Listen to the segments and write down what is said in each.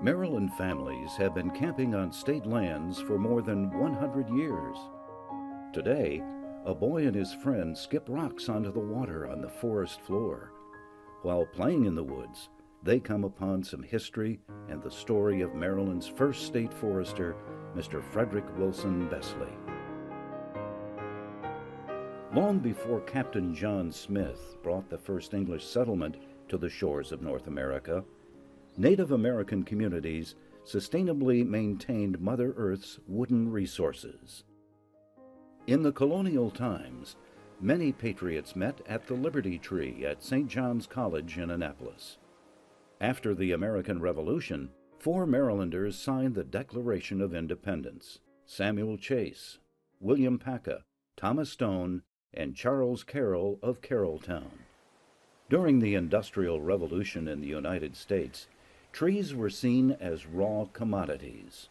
Maryland families have been camping on state lands for more than 100 years. Today, a boy and his friends skip rocks onto the water on the forest floor. While playing in the woods, they come upon some history and the story of Maryland's first state forester, Mr. Frederick Wilson Besley. Long before Captain John Smith brought the first English settlement to the shores of North America, Native American communities sustainably maintained Mother Earth's wooden resources. In the colonial times, many patriots met at the Liberty Tree at St. John's College in Annapolis. After the American Revolution, 4 Marylanders signed the Declaration of Independence: Samuel Chase, William Paca, Thomas Stone, and Charles Carroll of Carrolltown. During the Industrial Revolution in the United States, trees were seen as raw commodities.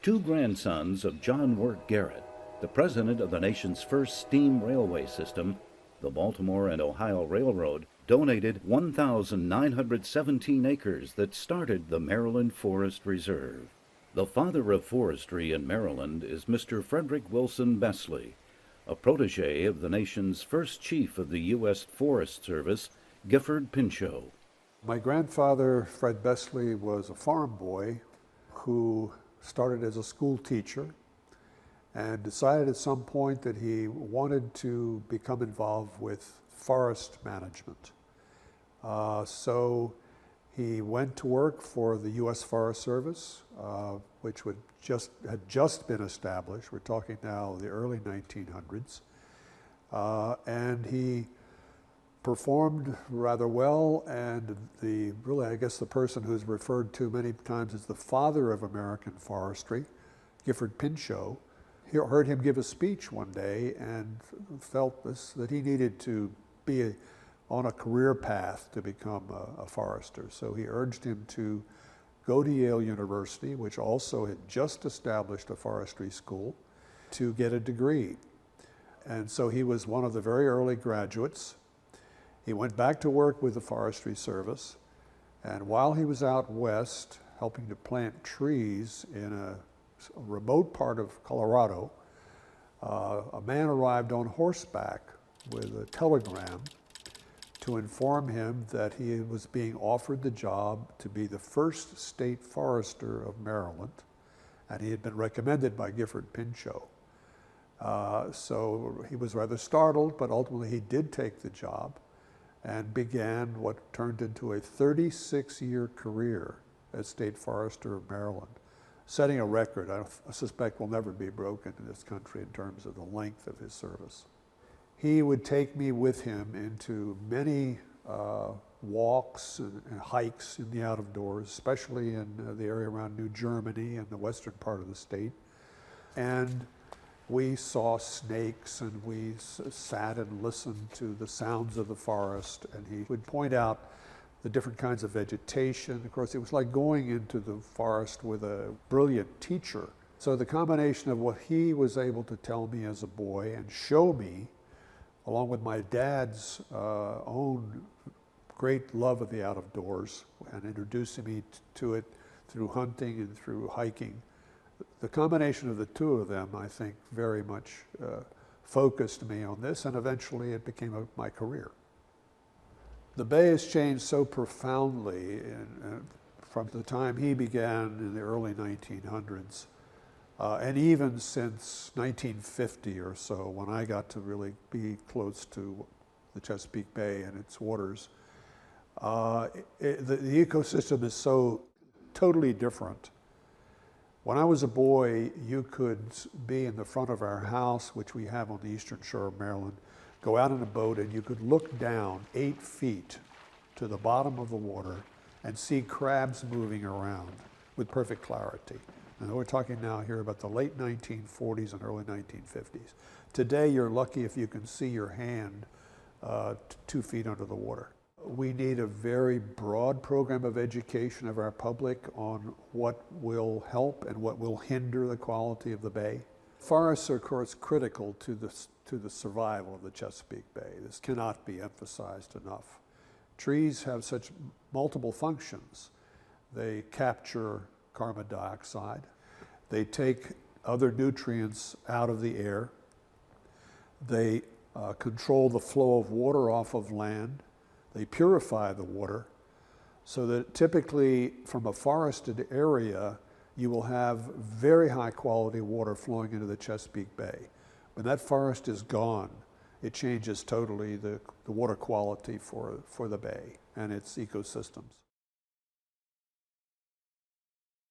2 grandsons of John Wirt Garrett, the president of the nation's first steam railway system, the Baltimore and Ohio Railroad, donated 1,917 acres that started the Maryland Forest Reserve. The father of forestry in Maryland is Mr. Frederick Wilson Besley, a protege of the nation's first chief of the U.S. Forest Service, Gifford Pinchot. My grandfather, Fred Besley, was a farm boy who started as a school teacher and decided at some point that he wanted to become involved with forest management. So he went to work for the U.S. Forest Service, which had just been established. We're talking now the early 1900s. And he performed rather well, and I guess the person who's referred to many times as the father of American forestry, Gifford Pinchot, he heard him give a speech one day and felt that he needed to be on a career path to become a forester. So he urged him to go to Yale University, which also had just established a forestry school, to get a degree. And so he was one of the very early graduates. He went back to work with the Forestry Service, and while he was out west helping to plant trees in a remote part of Colorado, a man arrived on horseback with a telegram to inform him that he was being offered the job to be the first state forester of Maryland, and he had been recommended by Gifford Pinchot. So he was rather startled, but ultimately he did take the job and began what turned into a 36-year career as State Forester of Maryland, setting a record I suspect will never be broken in this country in terms of the length of his service. He would take me with him into many walks and hikes in the out of doors, especially in the area around New Germany and the western part of the state. And we saw snakes, and we sat and listened to the sounds of the forest, and he would point out the different kinds of vegetation. Of course, it was like going into the forest with a brilliant teacher. So the combination of what he was able to tell me as a boy and show me, along with my dad's own great love of the out of doors and introducing me to it through hunting and through hiking, the combination of the two of them, I think, very much focused me on this, and eventually it became my career. The Bay has changed so profoundly from the time he began in the early 1900s, and even since 1950 or so, when I got to really be close to the Chesapeake Bay and its waters. The ecosystem is so totally different. When I was a boy, you could be in the front of our house, which we have on the eastern shore of Maryland, go out in a boat, and you could look down 8 feet to the bottom of the water and see crabs moving around with perfect clarity. And we're talking now here about the late 1940s and early 1950s. Today, you're lucky if you can see your hand 2 feet under the water. We need a very broad program of education of our public on what will help and what will hinder the quality of the bay. Forests are, of course, critical to the survival of the Chesapeake Bay. This cannot be emphasized enough. Trees have such multiple functions. They capture carbon dioxide. They take other nutrients out of the air. They control the flow of water off of land. They purify the water so that typically from a forested area, you will have very high quality water flowing into the Chesapeake Bay. When that forest is gone, it changes totally the water quality for the bay and its ecosystems.